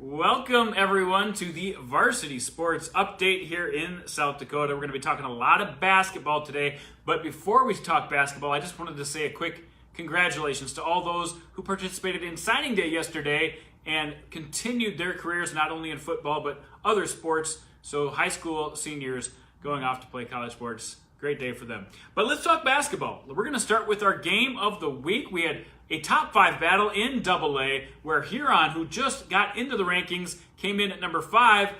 Welcome, everyone, to the Varsity Sports Update here in South Dakota. We're going to be talking a lot of basketball today, but before we talk basketball, I just wanted to say a quick congratulations to all those who participated in signing day yesterday and continued their careers not only in football but other sports. So high school seniors going off to play college sports. Great day for them. But let's talk basketball. We're going to start with our game of the week. We had a top 5 battle in AA where Huron, who just got into the rankings, came in at number 5.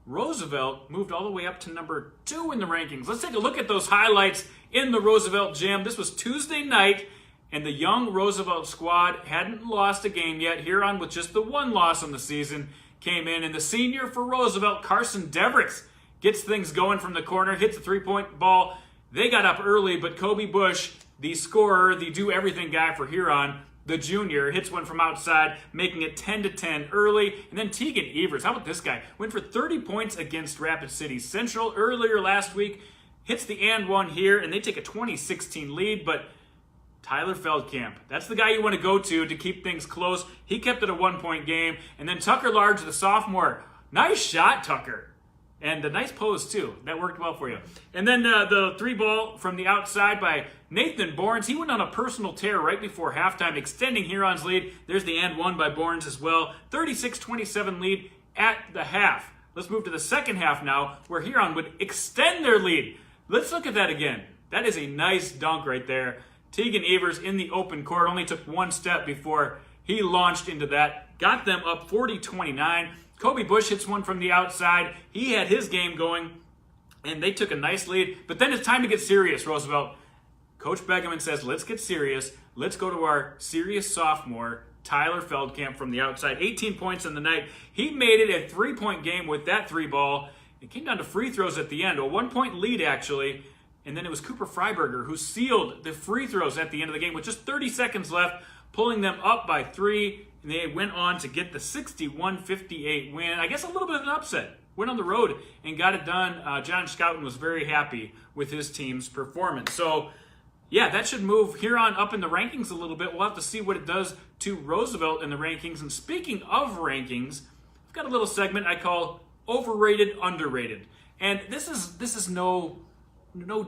Roosevelt moved all the way up to number 2 in the rankings. Let's take a look at those highlights in the Roosevelt gym. This was Tuesday night, and the young Roosevelt squad hadn't lost a game yet. Huron, with just the one loss on the season, came in, and the senior for Roosevelt, Carson Devericks, gets things going from the corner, hits a three-point ball. They got up early, but Kobe Bush, the scorer, the do-everything guy for Huron, the junior, hits one from outside, making it 10-10 early. And then Tegan Evers, how about this guy? Went for 30 points against Rapid City Central earlier last week. Hits the and one here, and they take a 20-16 lead. But Tyler Feldkamp, that's the guy you want to go to keep things close. He kept it a one-point game. And then Tucker Large, the sophomore. Nice shot, Tucker. And a nice pose, too. That worked well for you. And then the three ball from the outside by Nathan Borns. He went on a personal tear right before halftime, extending Huron's lead. There's the and one by Borns as well. 36-27 lead at the half. Let's move to the second half now, where Huron would extend their lead. Let's look at that again. That is a nice dunk right there. Tegan Evers in the open court only took one step before he launched into that. Got them up 40-29. Kobe Bush hits one from the outside. He had his game going, and they took a nice lead. But then it's time to get serious, Roosevelt. Coach Begeman says, let's get serious. Let's go to our serious sophomore, Tyler Feldkamp, from the outside. 18 points in the night. He made it a three-point game with that three ball. It came down to free throws at the end, a one-point lead, actually. And then it was Cooper Freiberger who sealed the free throws at the end of the game with just 30 seconds left, pulling them up by 3. And they went on to get the 61-58 win. I guess a little bit of an upset. Went on the road and got it done. John Schouten was very happy with his team's performance. So, yeah, that should move Huron up in the rankings a little bit. We'll have to see what it does to Roosevelt in the rankings. And speaking of rankings, I've got a little segment I call Overrated, Underrated. And this is no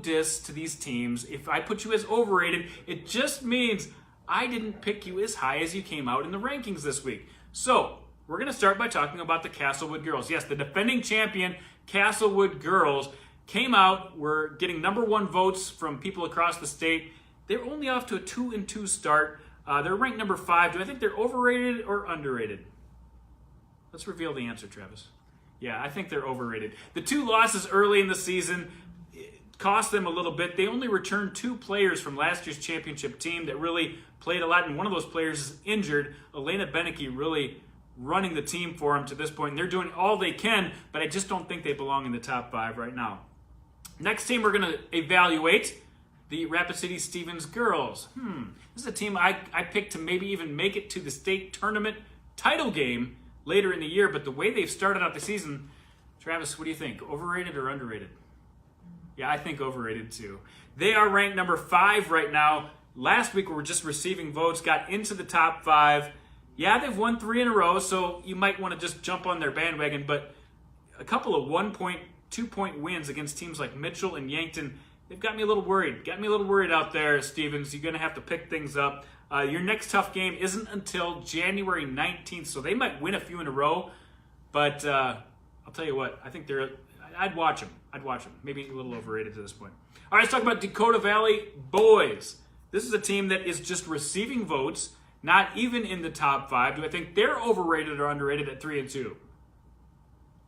diss to these teams. If I put you as overrated, it just means I didn't pick you as high as you came out in the rankings this week. So, we're going to start by talking about the Castlewood girls. Yes, the defending champion Castlewood girls came out, were getting number 1 votes from people across the state. They're only off to a 2-2 start. They're ranked number 5. Do I think they're overrated or underrated? Let's reveal the answer, Travis. Yeah, I think they're overrated. The 2 losses early in the season cost them a little bit. They only returned 2 players from last year's championship team that really played a lot, and one of those players is injured. Elena Beneke really running the team for them to this point, and they're doing all they can, but I just don't think they belong in the top 5 right now. Next team we're going to evaluate, the Rapid City Stevens girls. This is a team I picked to maybe even make it to the state tournament title game later in the year, but the way they've started out the season, Travis, what do you think? Overrated or underrated? Yeah, I think overrated too. They are ranked number 5 right now. Last week we were just receiving votes, got into the top 5. Yeah, they've won 3 in a row, so you might want to just jump on their bandwagon, but a couple of 1-point, 2-point wins against teams like Mitchell and Yankton, they've got me a little worried. Got me a little worried out there, Stevens. You're going to have to pick things up. Your next tough game isn't until January 19th, so they might win a few in a row, but I'll tell you what, I think I'd watch them. Maybe a little overrated to this point. All right, let's talk about Dakota Valley boys. This is a team that is just receiving votes, not even in the top 5. Do I think they're overrated or underrated at 3-2?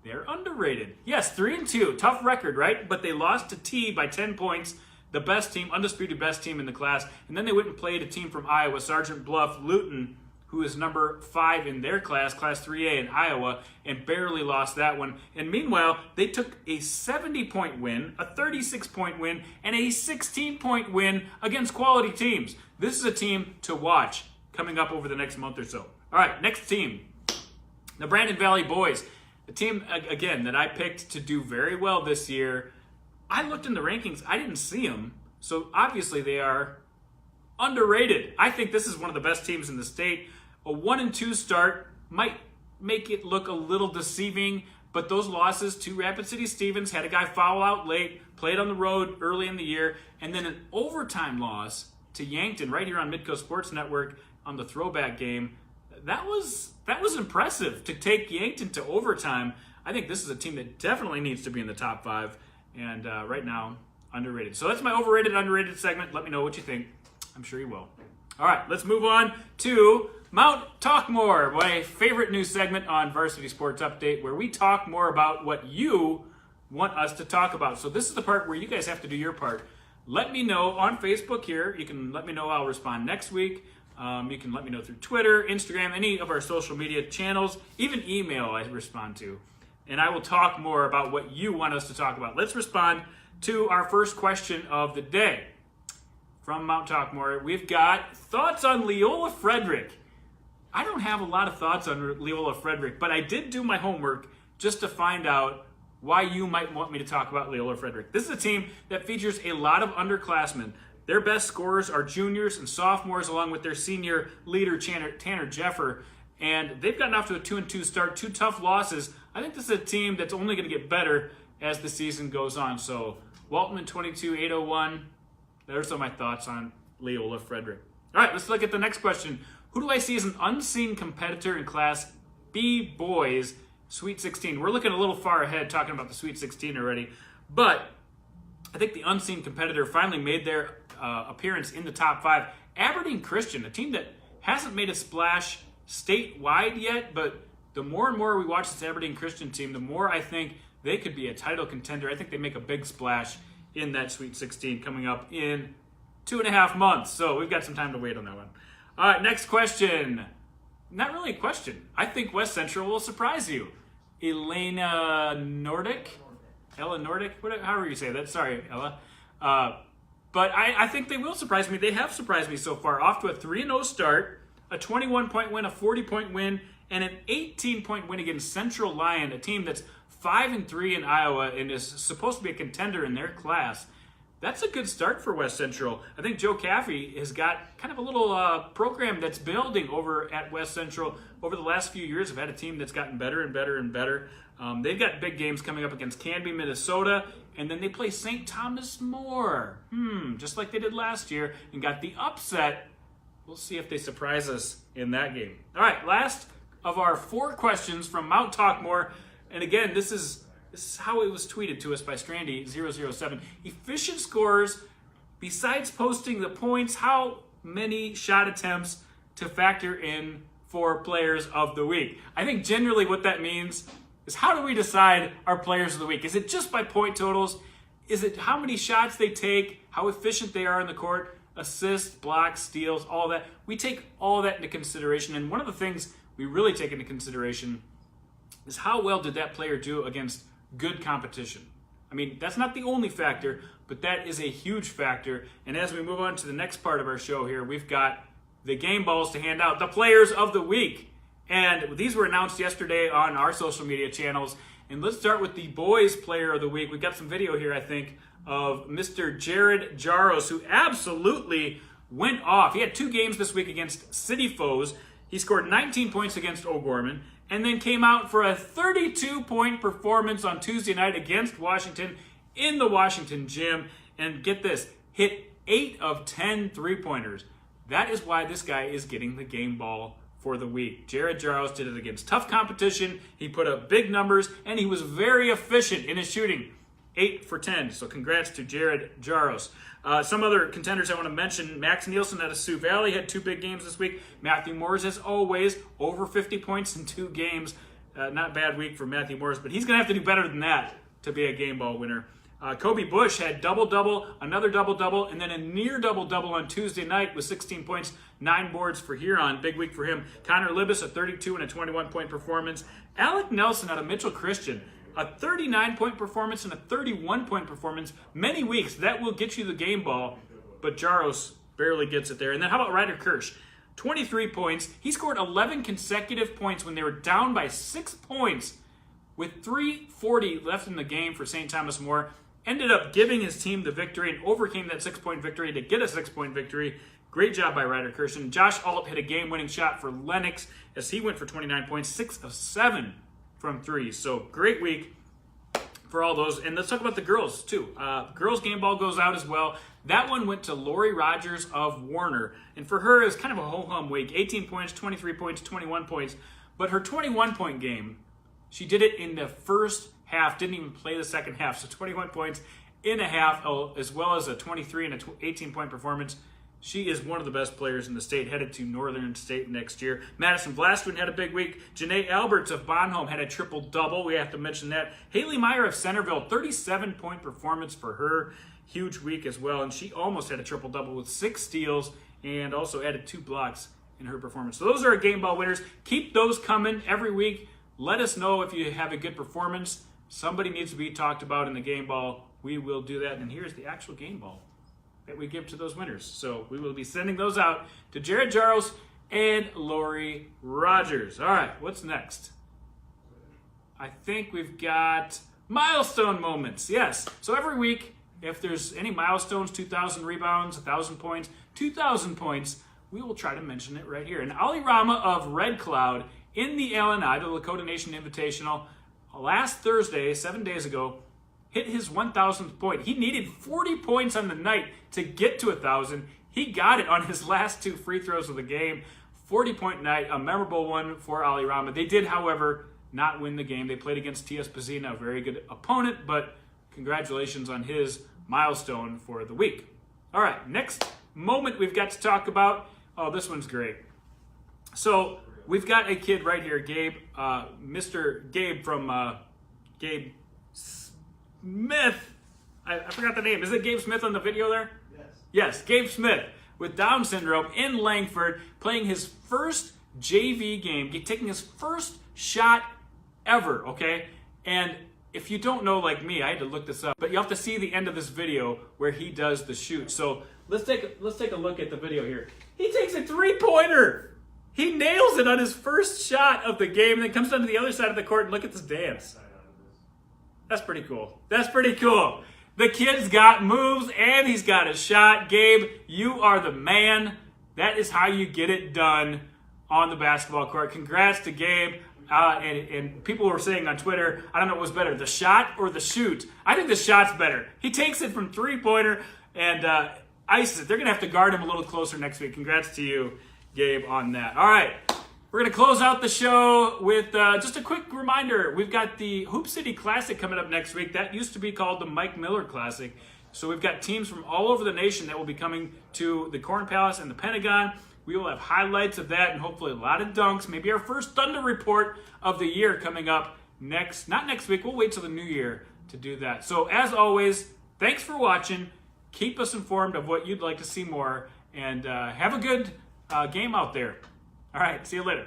They're underrated. Yes, 3-2. Tough record, right? But they lost to T by 10 points, the best team, undisputed best team in the class. And then they went and played a team from Iowa, Sergeant Bluff Luton, who is number 5 in their class, Class 3A in Iowa, and barely lost that one. And meanwhile, they took a 70-point win, a 36-point win, and a 16-point win against quality teams. This is a team to watch coming up over the next month or so. All right, next team, the Brandon Valley boys. A team, again, that I picked to do very well this year. I looked in the rankings. I didn't see them. So obviously they are underrated. I think this is one of the best teams in the state. A 1-2 start might make it look a little deceiving, but those losses to Rapid City Stevens, had a guy foul out late, played on the road early in the year, and then an overtime loss to Yankton right here on Midco Sports Network on the throwback game. That was impressive to take Yankton to overtime. I think this is a team that definitely needs to be in the top 5, and right now, underrated. So that's my overrated, underrated segment. Let me know what you think. I'm sure you will. All right, let's move on to Mount Talk More, my favorite new segment on Varsity Sports Update, where we talk more about what you want us to talk about. So this is the part where you guys have to do your part. Let me know on Facebook here. You can let me know. I'll respond next week. You can let me know through Twitter, Instagram, any of our social media channels, even email I respond to. And I will talk more about what you want us to talk about. Let's respond to our first question of the day. From Mount Talkmore, we've got thoughts on Leola Frederick. I don't have a lot of thoughts on Leola Frederick, but I did do my homework just to find out why you might want me to talk about Leola Frederick. This is a team that features a lot of underclassmen. Their best scorers are juniors and sophomores, along with their senior leader, Tanner Jeffer. And they've gotten off to a 2-2 start, 2 tough losses. I think this is a team that's only going to get better as the season goes on. So, Waltman 22-801. There's some of my thoughts on Leola Frederick. All right, let's look at the next question. Who do I see as an unseen competitor in Class B boys Sweet 16? We're looking a little far ahead talking about the Sweet 16 already, but I think the unseen competitor finally made their appearance in the top 5. Aberdeen Christian, a team that hasn't made a splash statewide yet, but the more and more we watch this Aberdeen Christian team, the more I think they could be a title contender. I think they make a big splash in that Sweet 16 coming up in 2.5 months. So we've got some time to wait on that one. All right, next question. Not really a question. I think West Central will surprise you. Ella Nordic, however you say that. Sorry, Ella. But I think they will surprise me. They have surprised me so far. Off to a 3-0 start, a 21-point win, a 40-point win, and an 18-point win against Central Lyon, a team that's 5-3 in Iowa and is supposed to be a contender in their class. That's a good start for West Central. I think Joe Caffey has got kind of a little program that's building over at West Central. Over the last few years, have had a team that's gotten better and better and better. They've got big games coming up against Canby, Minnesota, and then they play St. Thomas More, just like they did last year, and got the upset. We'll see if they surprise us in that game. All right, last of our 4 questions from Mount Talkmore. And again, this is how it was tweeted to us by Strandy007. Efficient scores, besides posting the points, how many shot attempts to factor in for players of the week? I think generally what that means is, how do we decide our players of the week? Is it just by point totals? Is it how many shots they take, how efficient they are in the court, assists, blocks, steals, all that? We take all that into consideration. And one of the things we really take into consideration is how well did that player do against good competition. I mean, that's not the only factor, but that is a huge factor. And as we move on to the next part of our show here, we've got the game balls to hand out, the players of the week. And these were announced yesterday on our social media channels. And let's start with the boys player of the week. We've got some video here, I think, of Mr. Jared Jaros, who absolutely went off. He had 2 games this week against city foes. He scored 19 points against O'Gorman, and then came out for a 32-point performance on Tuesday night against Washington in the Washington gym. And get this, hit 8 of 10 3-pointers. That is why this guy is getting the game ball for the week. Jared Jaros did it against tough competition. He put up big numbers, and he was very efficient in his shooting. 8 for 10. So congrats to Jared Jaros. Some other contenders I want to mention. Max Nielsen out of Sioux Valley had 2 big games this week. Matthew Moores, as always, over 50 points in 2 games. Not a bad week for Matthew Moores, but he's going to have to do better than that to be a game ball winner. Kobe Bush had double-double, another double-double, and then a near double-double on Tuesday night with 16 points, 9 boards for Huron. Big week for him. Connor Libis, a 32 and a 21-point performance. Alec Nelson out of Mitchell Christian, a 39-point performance and a 31-point performance. Many weeks, that will get you the game ball, but Jaros barely gets it there. And then how about Ryder Kirsch? 23 points. He scored 11 consecutive points when they were down by 6 points with 3:40 left in the game for St. Thomas More. Ended up giving his team the victory and overcame that 6-point victory to get a 6-point victory. Great job by Ryder Kirsten. Josh Alt hit a game-winning shot for Lennox as he went for 29 points, 6 of 7 from 3. So great week for all those. And let's talk about the girls, too. Girls game ball goes out as well. That one went to Laurie Rogers of Warner. And for her, it was kind of a ho-hum week. 18 points, 23 points, 21 points. But her 21-point game, she did it in the first half, didn't even play the second half. So 21 points in a half, as well as a 23 and a 18-point performance. She is one of the best players in the state, headed to Northern State next year. Madison Vlastwin had a big week. Janae Alberts of Bonhomme had a triple-double. We have to mention that. Haley Meyer of Centerville, 37-point performance for her. Huge week as well. And she almost had a triple-double with 6 steals and also added 2 blocks in her performance. So those are our game ball winners. Keep those coming every week. Let us know if you have a good performance. Somebody needs to be talked about in the game ball. We will do that. And here's the actual game ball that we give to those winners. So we will be sending those out to Jared Jaros and Laurie Rogers. All right, what's next? I think we've got milestone moments. Yes. So every week, if there's any milestones, 2,000 rebounds, 1,000 points, 2,000 points, we will try to mention it right here. And Ali Rama of Red Cloud in the LNI, the Lakota Nation Invitational, last Thursday, 7 days ago, hit his 1,000th point. He needed 40 points on the night to get to 1,000. He got it on his last 2 free throws of the game. 40-point night, a memorable one for Ali Rama. They did, however, not win the game. They played against T.S. Pazina, a very good opponent, but congratulations on his milestone for the week. All right, next moment we've got to talk about. Oh, this one's great. So we've got a kid right here, Gabe, Mr. Gabe from Gabe Smith. I forgot the name. Is it Gabe Smith on the video there? Yes. Yes, Gabe Smith with Down syndrome in Langford, playing his first JV game, taking his first shot ever, okay? And if you don't know, like me, I had to look this up, but you have to see the end of this video where he does the shoot. So let's take a look at the video here. He takes a 3-pointer. He nails it on his first shot of the game, and then comes down to the other side of the court and look at this dance. That's pretty cool. That's pretty cool. The kid's got moves and he's got a shot. Gabe, you are the man. That is how you get it done on the basketball court. Congrats to Gabe. And people were saying on Twitter, I don't know what was better, the shot or the shoot. I think the shot's better. He takes it from 3-pointer and ices it. They're going to have to guard him a little closer next week. Congrats to you, Gabe, on that. All right. We're going to close out the show with just a quick reminder. We've got the Hoop City Classic coming up next week. That used to be called the Mike Miller Classic. So we've got teams from all over the nation that will be coming to the Corn Palace and the Pentagon. We will have highlights of that and hopefully a lot of dunks. Maybe our first Thunder report of the year coming up not next week. We'll wait till the new year to do that. So as always, thanks for watching. Keep us informed of what you'd like to see more. And have a good game out there. All right, see you later.